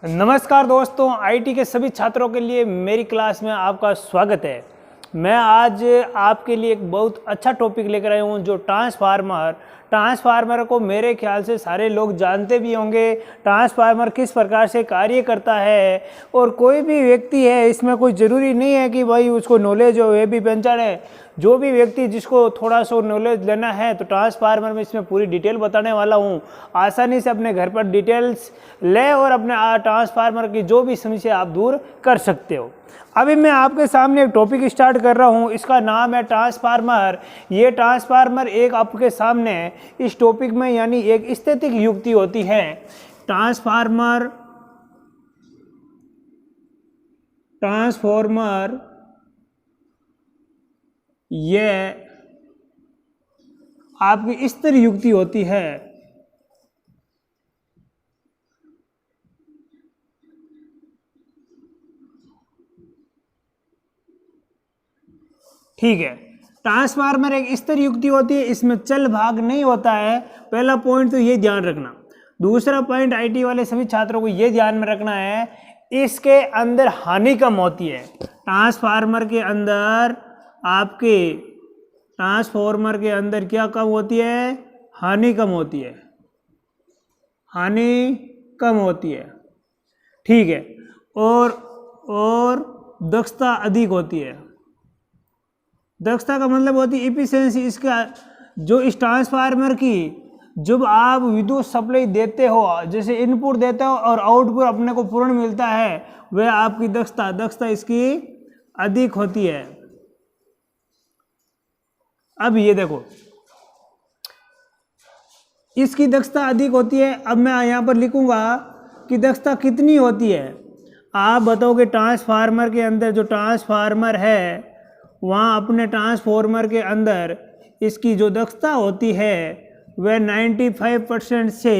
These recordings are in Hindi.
नमस्कार दोस्तों, आईटी के सभी छात्रों के लिए मेरी क्लास में आपका स्वागत है। मैं आज आपके लिए एक बहुत अच्छा टॉपिक लेकर आया हूँ, जो ट्रांसफार्मर को मेरे ख्याल से सारे लोग जानते भी होंगे। ट्रांसफार्मर किस प्रकार से कार्य करता है, और कोई भी व्यक्ति है, इसमें कोई ज़रूरी नहीं है कि भाई उसको नॉलेज हो, ये भी पहचाने। जो भी व्यक्ति जिसको थोड़ा सा नॉलेज लेना है, तो ट्रांसफार्मर में इसमें पूरी डिटेल बताने वाला हूँ। आसानी से अपने घर पर डिटेल्स ले और अपने ट्रांसफार्मर की जो भी समस्या आप दूर कर सकते हो। अभी मैं आपके सामने एक टॉपिक स्टार्ट कर रहा हूँ, इसका नाम है ट्रांसफार्मर। ये ट्रांसफार्मर एक आपके सामने इस टॉपिक में यानी एक स्थैतिक युक्ति होती है। ट्रांसफार्मर ये आपकी स्थिर युक्ति होती है। ठीक है, ट्रांसफार्मर एक स्थिर युक्ति होती है, इसमें चल भाग नहीं होता है। पहला पॉइंट तो ये ध्यान रखना। दूसरा पॉइंट आईटी वाले सभी छात्रों को ये ध्यान में रखना है, इसके अंदर हानि कम होती है। ट्रांसफार्मर के अंदर क्या कम होती है? हानि कम होती है। ठीक है, और दक्षता अधिक होती है। दक्षता का मतलब होती है इफिशियंसी। इसका जो इस ट्रांसफार्मर की जब आप विद्युत सप्लाई देते हो, जैसे इनपुट देते हो और आउटपुट अपने को पूर्ण मिलता है, वह आपकी दक्षता इसकी अधिक होती है। अब ये देखो, इसकी दक्षता अधिक होती है। अब मैं यहाँ पर लिखूंगा कि दक्षता कितनी होती है। आप बताओ कि ट्रांसफार्मर के अंदर जो ट्रांसफार्मर है, वहाँ अपने ट्रांसफार्मर के अंदर इसकी जो दक्षता होती है वह 95% से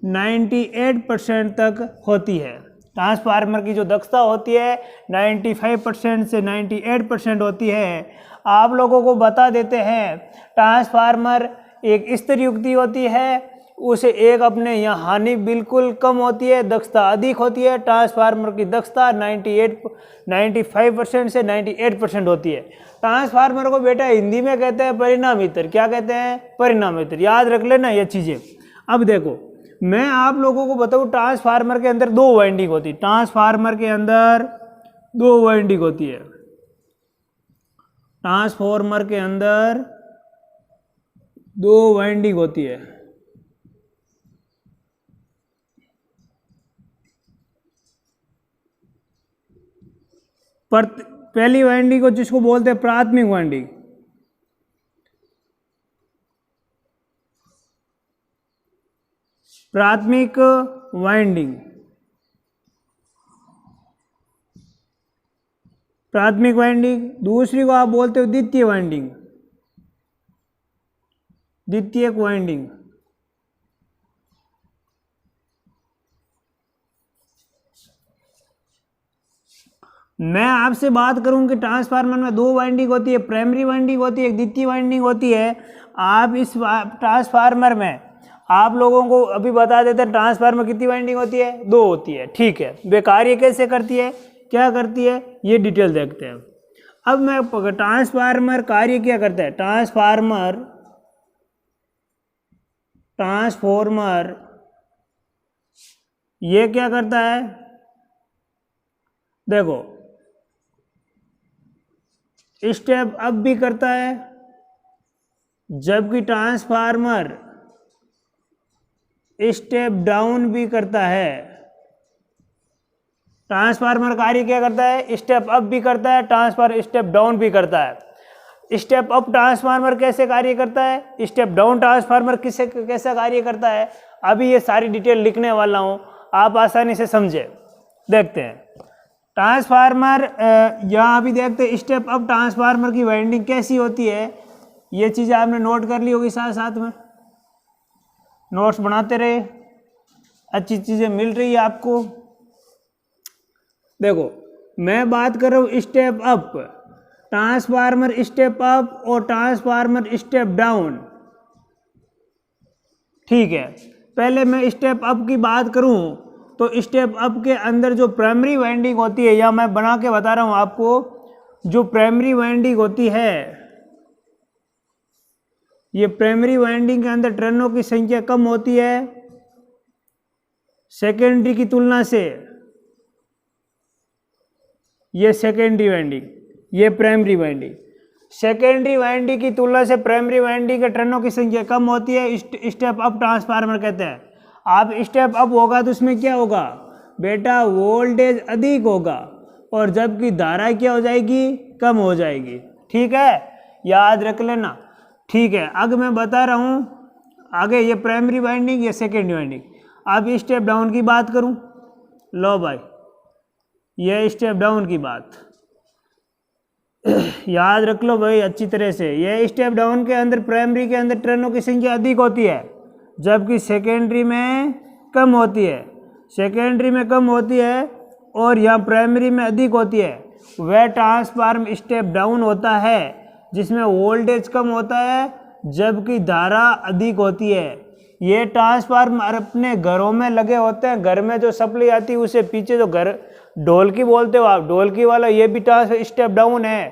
98% तक होती है। ट्रांसफार्मर की जो दक्षता होती है 95% से 98% होती है। आप लोगों को बता देते हैं, ट्रांसफार्मर एक स्थिर युक्ति होती है, उसे एक अपने यहाँ हानि बिल्कुल कम होती है, दक्षता अधिक होती है। ट्रांसफार्मर की दक्षता 95% से 98% होती है। ट्रांसफार्मर को बेटा हिंदी में कहते हैं परिणामी तार। क्या कहते हैं? परिणामी तार। याद रख लेना ये चीज़ें। अब देखो, मैं आप लोगों को बताऊँ, ट्रांसफार्मर के अंदर दो वाइंडिंग होती है। ट्रांसफार्मर के अंदर दो वाइंडिंग होती है। ट्रांसफार्मर के अंदर दो वाइंडिंग होती है। पहली वाइंडिंग को जिसको बोलते हैं प्राथमिक वाइंडिंग। प्राथमिक वाइंडिंग। दूसरी को आप बोलते हो द्वितीयक वाइंडिंग। मैं आपसे बात करूं कि ट्रांसफार्मर में दो वाइंडिंग होती है, प्राइमरी वाइंडिंग होती है, एक द्वितीय वाइंडिंग होती है। आप इस ट्रांसफार्मर में आप लोगों को अभी बता देते हैं, ट्रांसफार्मर कितनी वाइंडिंग होती है? दो होती है। ठीक है, वे कार्य कैसे करती है, क्या करती है, ये डिटेल देखते हैं। अब मैं ट्रांसफार्मर कार्य क्या करता है? ट्रांसफार्मर ये क्या करता है? देखो, स्टेप अप भी करता है, जबकि ट्रांसफार्मर स्टेप डाउन भी करता है। ट्रांसफार्मर कार्य क्या करता है? स्टेप अप भी करता है, ट्रांसफार्मर स्टेप डाउन भी करता है। स्टेप अप ट्रांसफार्मर कैसे कार्य करता है, स्टेप डाउन ट्रांसफार्मर कैसे कार्य करता है, अभी ये सारी डिटेल लिखने वाला हूं, आप आसानी से समझे। देखते हैं ट्रांसफार्मर। यहाँ अभी देखते हैं स्टेप अप ट्रांसफार्मर की वाइंडिंग कैसी होती है। ये चीज़ें आपने नोट कर ली होगी, साथ साथ में नोट्स बनाते रहे, अच्छी चीज़ें मिल रही है आपको। देखो, मैं बात कर रहा हूँ step up, transformer step up और ट्रांसफार्मर स्टेप डाउन। ठीक है, पहले मैं स्टेप अप की बात करूं तो स्टेप अप के अंदर जो प्राइमरी वाइंडिंग होती है, या मैं बना के बता रहा हूं आपको, जो प्राइमरी वाइंडिंग होती है, ये प्राइमरी वाइंडिंग के अंदर टर्नों की संख्या कम होती है सेकेंडरी की तुलना से। ये सेकेंडरी वाइंडिंग, ये प्राइमरी वाइंडिंग। सेकेंडरी वाइंडिंग की तुलना से प्राइमरी वाइंडिंग के टर्नों की संख्या कम होती है, स्टेप अप ट्रांसफार्मर कहते हैं। आप स्टेप अप होगा तो उसमें क्या होगा बेटा, वोल्टेज अधिक होगा, और जबकि धारा क्या हो जाएगी, कम हो जाएगी। ठीक है, याद रख लेना। ठीक है, अब मैं बता रहा हूँ आगे, ये प्राइमरी वाइंडिंग, ये सेकेंडरी वाइंडिंग। अब स्टेप डाउन की बात करूँ, लो भाई, ये स्टेप डाउन की बात याद रख लो भाई अच्छी तरह से। ये स्टेप डाउन के अंदर प्राइमरी के अंदर टर्नों की संख्या अधिक होती है, जबकि सेकेंडरी में कम होती है। सेकेंडरी में कम होती है और यहाँ प्राइमरी में अधिक होती है। वह ट्रांसफार्म स्टेप डाउन होता है जिसमें वोल्टेज कम होता है जबकि धारा अधिक होती है। ये ट्रांसफार्मर अपने घरों में लगे होते हैं, घर में जो सप्लाई आती है उसे पीछे जो घर ढोलकी बोलते हो आप, ढोलकी वाला, ये भी स्टेप डाउन है।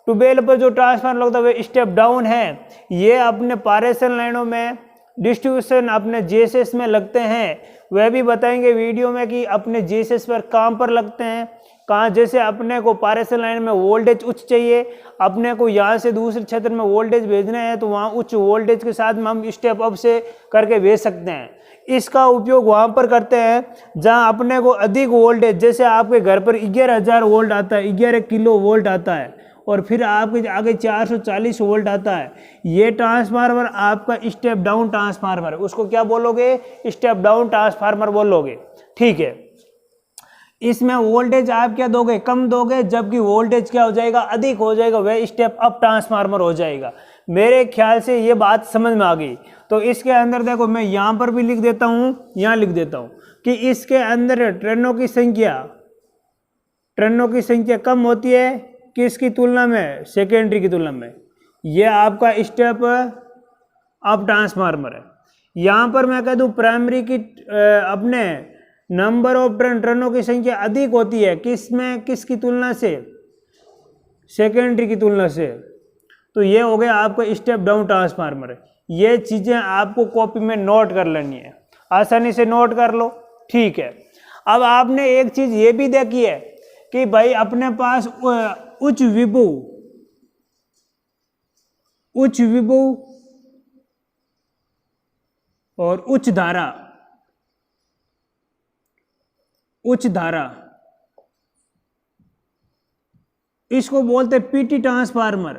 ट्यूबवेल पर जो ट्रांसफार्मर लगता है वह स्टेप डाउन है। ये अपने पारेशन लाइनों में, डिस्ट्रीब्यूशन अपने जीएसएस में लगते हैं। वह भी बताएंगे वीडियो में कि अपने जीएसएस पर कहाँ पर लगते हैं, कहाँ। जैसे अपने को पारेशन लाइन में वोल्टेज उच्च चाहिए, अपने को यहाँ से दूसरे क्षेत्र में वोल्टेज भेजना है, तो वहाँ उच्च वोल्टेज के साथ में हम स्टेप अप से करके भेज सकते हैं। इसका उपयोग वहाँ पर करते हैं जहाँ अपने को अधिक वोल्टेज, जैसे आपके घर पर 11,000 वोल्ट आता है, 11 किलो वोल्ट आता है, और फिर आपके आगे 440 वोल्ट आता है। ये ट्रांसफार्मर आपका स्टेप डाउन ट्रांसफार्मर है, उसको क्या बोलोगे, स्टेप डाउन ट्रांसफार्मर बोलोगे। ठीक है, इसमें वोल्टेज आप क्या दोगे, कम दोगे, जबकि वोल्टेज क्या हो जाएगा, अधिक हो जाएगा, वह स्टेप अप ट्रांसफार्मर हो जाएगा। मेरे ख्याल से ये बात समझ में आ गई। तो इसके अंदर देखो, मैं यहाँ पर भी लिख देता हूँ, यहाँ लिख देता हूँ कि इसके अंदर टर्नों की संख्या कम होती है किसकी तुलना में, सेकेंडरी की तुलना में। यह आपका स्टेप अप ट्रांसफार्मर है। यहाँ पर मैं कह दूँ प्राइमरी की अपने नंबर ऑफ टर्नों की संख्या अधिक होती है, किसमें, किसकी तुलना से, सेकेंडरी की तुलना से। तो ये हो गया आपका स्टेप डाउन ट्रांसफार्मर। ये चीज़ें आपको कॉपी में नोट कर लेनी है, आसानी से नोट कर लो। ठीक है, अब आपने एक चीज़ ये भी देखी है कि भाई अपने पास उच्च विभव और उच्च धारा, इसको बोलते हैं पीटी ट्रांसफार्मर।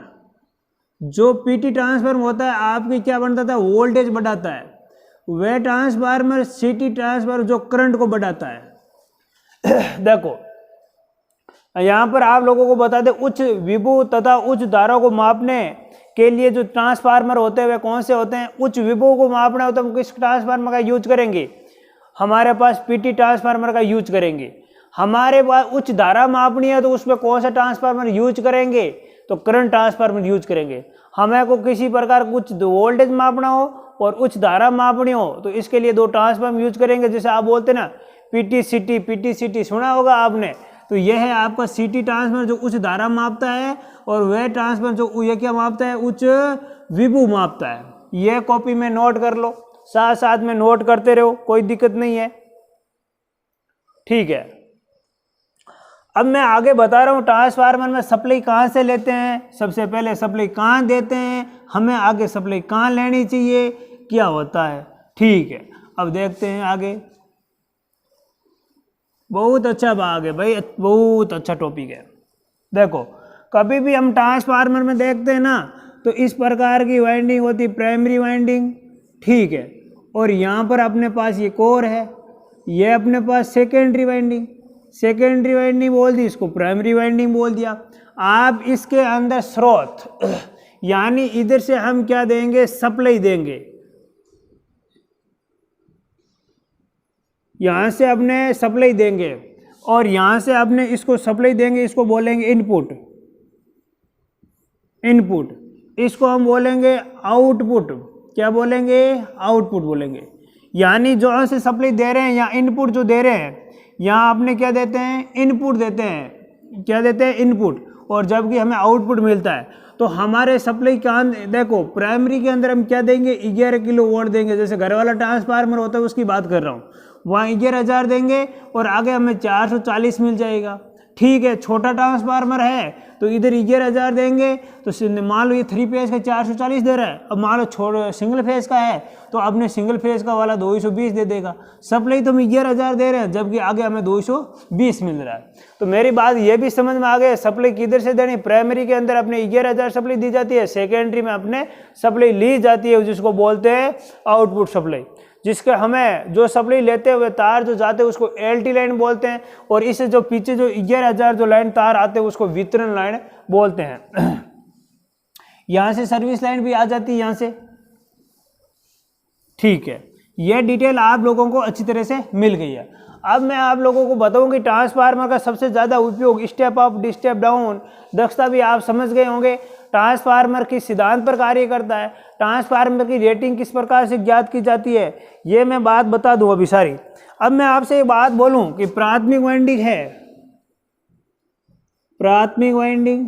जो पीटी ट्रांसफार्मर होता है आपकी क्या बनता था, वोल्टेज बढ़ाता है। वह ट्रांसफार्मर सीटी ट्रांसफार्मर जो करंट को बढ़ाता है। देखो यहाँ पर आप लोगों को बता दें, उच्च विभव तथा उच्च धारा को मापने के लिए जो ट्रांसफार्मर होते हैं वे कौन से होते हैं। उच्च विभव को मापना होता है, हम किस ट्रांसफार्मर का यूज करेंगे, हमारे पास पीटी ट्रांसफार्मर का यूज करेंगे। हमारे पास उच्च धारा मापनी है तो उसमें कौन सा ट्रांसफार्मर यूज करेंगे, तो करंट ट्रांसफार्मर यूज करेंगे। हमें को किसी प्रकार कुछ वोल्टेज मापना हो और उच्च धारा मापनी हो तो इसके लिए दो ट्रांसफार्मर यूज करेंगे। जैसे आप बोलते ना पीटी सुना होगा आपने। तो यह है आपका सीटी ट्रांसफार्मर जो उच्च धारा मापता है, और वह ट्रांसफार्मर जो ये क्या मापता है, उच्च विभव मापता है। यह कॉपी में नोट कर लो, साथ साथ में नोट करते रहो, कोई दिक्कत नहीं है। ठीक है, अब मैं आगे बता रहा हूँ ट्रांसफार्मर में सप्लाई कहाँ से लेते हैं। सबसे पहले सप्लाई कहाँ देते हैं, हमें आगे सप्लाई कहाँ लेनी चाहिए, क्या होता है। ठीक है, अब देखते हैं आगे। बहुत अच्छा भाग है भाई, बहुत अच्छा टॉपिक है। देखो कभी भी हम ट्रांसफार्मर में देखते हैं ना, तो इस प्रकार की वाइंडिंग होती है, प्राइमरी वाइंडिंग। ठीक है, और यहाँ पर अपने पास ये कोर है, ये अपने पास सेकेंडरी वाइंडिंग बोल दी, इसको प्राइमरी वाइंडिंग बोल दिया। आप इसके अंदर स्रोत यानी इधर से हम क्या देंगे, सप्लाई देंगे। यहाँ से अपने सप्लाई देंगे और यहाँ से अपने इसको सप्लाई देंगे, इसको बोलेंगे इनपुट। इसको हम बोलेंगे आउटपुट। क्या बोलेंगे, आउटपुट बोलेंगे। यानी जो से सप्लाई दे रहे हैं या इनपुट जो दे रहे हैं, यहाँ आपने क्या देते हैं, इनपुट देते हैं, क्या देते हैं, इनपुट, और जबकि हमें आउटपुट मिलता है। तो हमारे सप्लाई का देखो प्राइमरी के अंदर हम क्या देंगे, 11 किलो वोल्ट देंगे। जैसे घर वाला ट्रांसफार्मर होता है उसकी बात कर रहा हूँ, वहाँ 11,000 देंगे और आगे हमें 440 मिल जाएगा। ठीक है, छोटा ट्रांसफार्मर है तो इधर 11,000 देंगे, तो मान लो ये 3 फेज का 440 दे रहा है। अब मान लो सिंगल फेज का है तो आपने सिंगल फेज का वाला 220 दे देगा। सप्लाई तो हम 11,000 दे रहे हैं, जबकि आगे हमें 220 मिल रहा है। तो मेरी बात ये भी समझ में आ गई, सप्लाई किधर से देनी, प्राइमरी के अंदर अपने 11,000 सप्लाई दी जाती है, सेकेंडरी में अपने सप्लाई ली जाती है, जिसको बोलते हैं आउटपुट सप्लाई। जिसके हमें जो सप्लाई लेते हुए तार जो जाते हैं उसको एलटी लाइन बोलते हैं, और इससे जो पीछे जो 11,000 जो लाइन तार आते हैं उसको वितरण लाइन बोलते हैं। यहां से सर्विस लाइन भी आ जाती है यहाँ से। ठीक है, यह डिटेल आप लोगों को अच्छी तरह से मिल गई है। अब मैं आप लोगों को बताऊं कि ट्रांसफार्मर का सबसे ज़्यादा उपयोग स्टेप अप स्टेप डाउन दक्षता भी आप समझ गए होंगे। ट्रांसफार्मर किस सिद्धांत पर कार्य करता है, ट्रांसफार्मर की रेटिंग किस प्रकार से ज्ञात की जाती है, ये मैं बात बता दूं अभी सारी। अब मैं आपसे एक बात बोलूं कि प्राथमिक वाइंडिंग है, प्राथमिक वाइंडिंग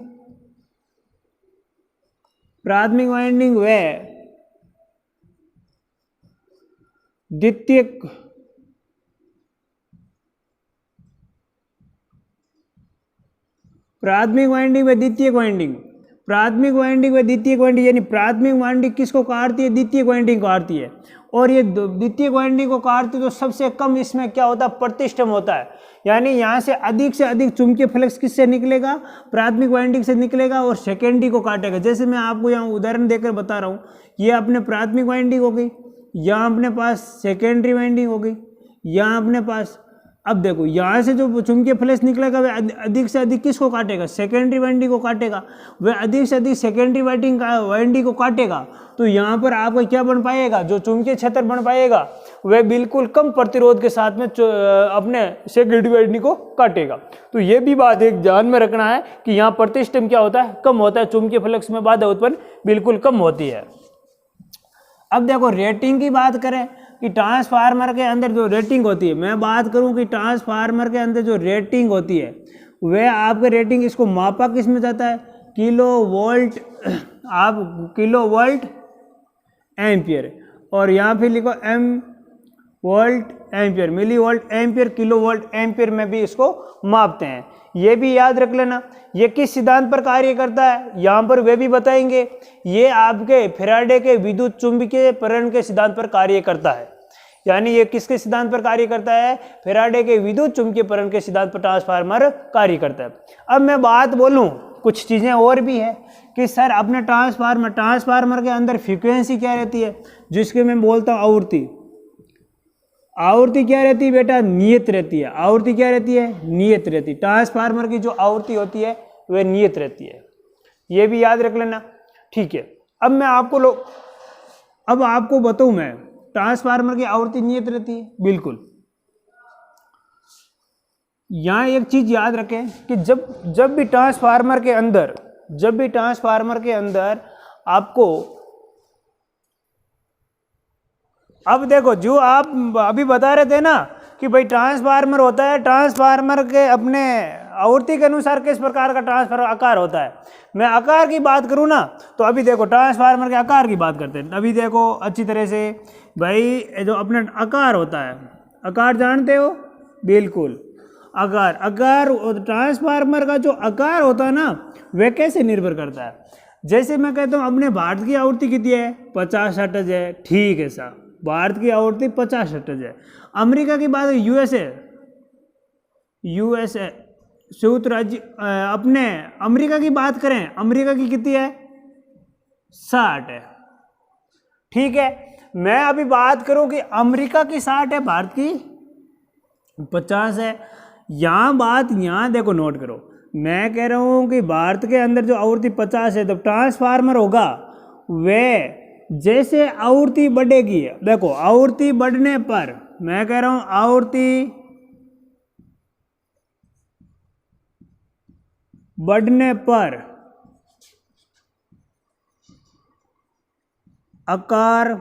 व द्वितीयक प्राथमिक वाइंडिंग व द्वितीयक वाइंडिंग, प्राथमिक वाइंडिंग व द्वितीयक वाइंडिंग, यानी प्राथमिक वाइंडिंग किसको काटती है, द्वितीयक वाइंडिंग काटती है। और ये द्वितीयक वाइंडिंग को काटती है तो सबसे कम इसमें क्या होता है, प्रतिष्ठम होता है। यानी यहाँ से अधिक चुंबकीय फ्लक्स किससे निकलेगा, प्राथमिक वाइंडिंग से निकलेगा और सेकेंडरी को काटेगा। जैसे मैं आपको यहाँ उदाहरण देकर बता रहा हूँ, ये अपने प्राथमिक वाइंडिंग हो गई, यहाँ अपने पास सेकेंडरी वाइंडिंग हो गई, यहाँ अपने पास। अब देखो यहाँ से जो चुंबकीय फ्लक्स निकलेगा वह अधिक से अधिक किसको काटेगा, सेकेंडरी वाइंडिंग को काटेगा। वह अधिक से अधिक सेकेंडरी वाइंडिंग को काटेगा तो यहाँ पर आपका क्या बन पाएगा, जो चुंबकीय क्षेत्र बन पाएगा वह बिल्कुल कम प्रतिरोध के साथ में अपने सेकेंडरी वाइंडिंग को काटेगा। तो ये भी बात एक ध्यान में रखना है कि यहाँ प्रतिष्ठम क्या होता है, कम होता है, चुंबकीय फ्लक्स में बाधा उत्पन्न बिल्कुल कम होती है। अब देखो रेटिंग की बात करें कि ट्रांसफार्मर के अंदर जो रेटिंग होती है, मैं बात करूं कि ट्रांसफार्मर के अंदर जो रेटिंग होती है वह आपके रेटिंग इसको मापा किस में जाता है, किलो वोल्ट, आप किलो वोल्ट एम्पियर, और यहाँ फिर लिखो M volt ampere, milli volt ampere, kilo volt ampere में भी इसको मापते हैं। ये भी याद रख लेना। ये किस सिद्धांत पर कार्य करता है यहाँ पर वे भी बताएंगे। ये आपके फैराडे के विद्युत चुंबकीय प्रेरण के सिद्धांत पर कार्य करता है। यानी ये किसके सिद्धांत पर कार्य करता है, फैराडे के विद्युत चुंबकीय प्रेरण के सिद्धांत पर ट्रांसफार्मर कार्य करता है। अब मैं बात बोलूं, कुछ चीजें और भी है कि सर अपने ट्रांसफार्मर के अंदर फ्रीक्वेंसी क्या रहती है, जिसके मैं बोलता हूँ आवृत्ति। आवृत्ति क्या रहती है बेटा, नियत रहती है। आवृत्ति क्या रहती है, नियत रहती है। ट्रांसफार्मर की जो आवृत्ति होती है वह नियत रहती है, ये भी याद रख लेना। ठीक है, अब मैं आपको बताऊं, मैं ट्रांसफार्मर की आवृत्ति नियत रहती है, बिल्कुल। यहां एक चीज याद रखें कि जब भी ट्रांसफार्मर के अंदर आपको, अब देखो जो आप अभी बता रहे थे ना कि भाई ट्रांसफार्मर होता है, ट्रांसफार्मर के अपने आवृत्ति के अनुसार किस प्रकार का ट्रांसफार्मर आकार होता है। मैं आकार की बात करूं ना तो अभी देखो ट्रांसफार्मर के आकार की बात करते हैं। अभी देखो अच्छी तरह से भाई, जो अपना आकार होता है, आकार जानते हो, बिल्कुल। आकार ट्रांसफार्मर का जो आकार होता है ना वह कैसे निर्भर करता है। जैसे मैं कहता हूँ अपने भारत की आवृत्ति कितनी है, 50 हर्ट्ज है, ठीक है साहब, भारत की आवृत्ति 50 हर्ट्ज है। अमेरिका की बात, यूएसए संयुक्त राज्य, अपने अमेरिका की बात करें, अमेरिका की कितनी है, 60 है, ठीक है। मैं अभी बात करूं कि अमेरिका की 60 है, भारत की 50 है। यहाँ देखो नोट करो, मैं कह रहा हूं कि भारत के अंदर जो आवृत्ति 50 है, तो ट्रांसफार्मर होगा वह जैसे आवृत्ति बढ़ेगी, देखो आवृत्ति बढ़ने पर, मैं कह रहा हूं आवृत्ति बढ़ने पर आकार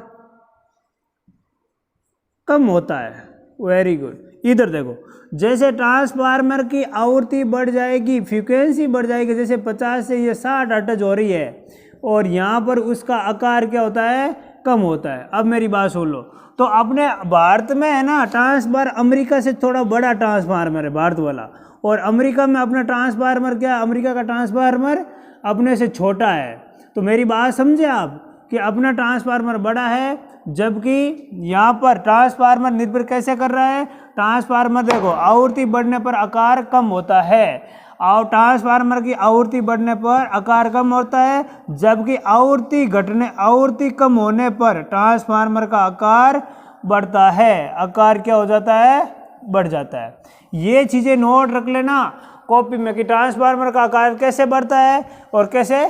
कम होता है। Very good. इधर देखो, जैसे ट्रांसफार्मर की आवृत्ति बढ़ जाएगी, फ्रीक्वेंसी बढ़ जाएगी, जैसे 50 से ये 60 हर्ट्ज हो रही है, और यहाँ पर उसका आकार क्या होता है, कम होता है। अब मेरी बात सुन लो, तो अपने भारत में है ना ट्रांसफार्मर अमेरिका से थोड़ा बड़ा ट्रांसफार्मर है भारत वाला, और अमेरिका में अपना ट्रांसफार्मर क्या, अमेरिका का ट्रांसफार्मर अपने से छोटा है। तो मेरी बात समझे आप कि अपना ट्रांसफार्मर बड़ा है, जबकि यहाँ पर ट्रांसफार्मर निर्भर कैसे कर रहा है, ट्रांसफार्मर देखो आवृत्ति बढ़ने पर आकार कम होता है, और ट्रांसफार्मर की आवृत्ति बढ़ने पर आकार कम होता है, जबकि आवृत्ति कम होने पर ट्रांसफार्मर का आकार बढ़ता है। आकार क्या हो जाता है, बढ़ जाता है। ये चीज़ें नोट रख लेना कॉपी में कि ट्रांसफार्मर का आकार कैसे बढ़ता है और कैसे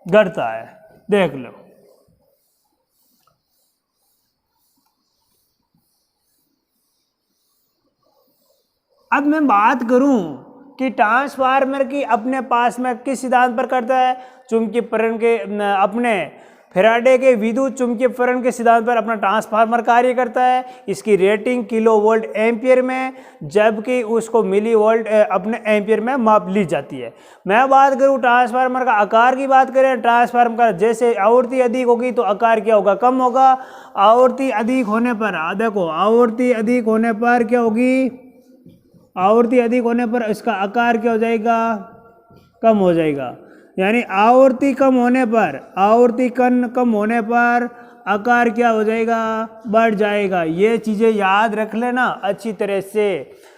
घटता है। देख लो। अब मैं बात करूं कि ट्रांसफार्मर की अपने पास में किस सिद्धांत पर करता है, चुंबकीय प्रेरण के, अपने फैराडे के विद्युत चुंबकीय प्रेरण के सिद्धांत पर अपना ट्रांसफार्मर कार्य करता है। इसकी रेटिंग किलो वोल्ट एम्पियर में, जबकि उसको मिली वोल्ट अपने एम्पियर में माप ली जाती है। मैं बात करूं ट्रांसफार्मर का आकार की बात करें, ट्रांसफार्मर का जैसे आवृत्ति अधिक होगी तो आकार क्या होगा, कम होगा। आवृत्ति अधिक होने पर देखो, आवृत्ति अधिक होने पर क्या होगी, आवृत्ति अधिक होने पर इसका आकार क्या हो जाएगा, कम हो जाएगा। यानी आवृत्ति कम होने पर, कम होने पर आकार क्या हो जाएगा, बढ़ जाएगा। ये चीज़ें याद रख लेना अच्छी तरह से।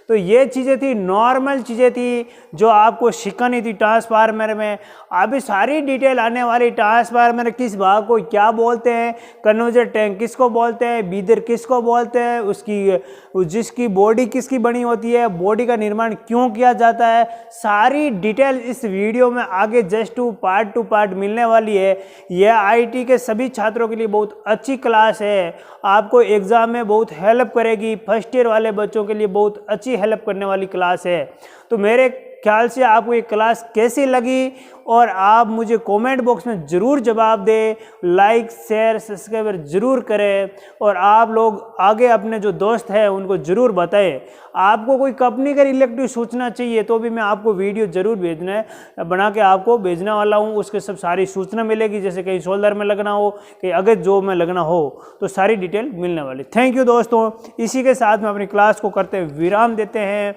तो ये चीज़ें थी, नॉर्मल चीज़ें थी जो आपको सिखानी थी ट्रांसफार्मर में। अभी सारी डिटेल आने वाली, ट्रांसफार्मर किस भाग को क्या बोलते हैं, कन्वर्जर टैंक किसको बोलते हैं, बीदर किसको बोलते हैं, उसकी जिसकी बॉडी किसकी बनी होती है, बॉडी का निर्माण क्यों किया जाता है, सारी डिटेल इस वीडियो में आगे जस्ट पार्ट टू पार्ट मिलने वाली है। यह आईटी के सभी छात्रों के लिए बहुत अच्छी क्लास है, आपको एग्ज़ाम में बहुत हेल्प करेगी। फर्स्ट ईयर वाले बच्चों के लिए बहुत अच्छी हेल्प करने वाली क्लास है। तो मेरे ख्याल से आपको ये क्लास कैसी लगी, और आप मुझे कमेंट बॉक्स में ज़रूर जवाब दें। लाइक शेयर सब्सक्राइब जरूर करें, और आप लोग आगे अपने जो दोस्त हैं उनको ज़रूर बताएं। आपको कोई कंपनी का इलेक्ट्रिक सूचना चाहिए तो भी मैं आपको वीडियो ज़रूर बना के आपको भेजने वाला हूँ। उसके सब सारी सूचना मिलेगी, जैसे कहीं सोल्डर में लगना हो, कहीं अगर जॉब में लगना हो, तो सारी डिटेल मिलने वाली। थैंक यू दोस्तों। इसी के साथ में अपनी क्लास को करते विराम देते हैं।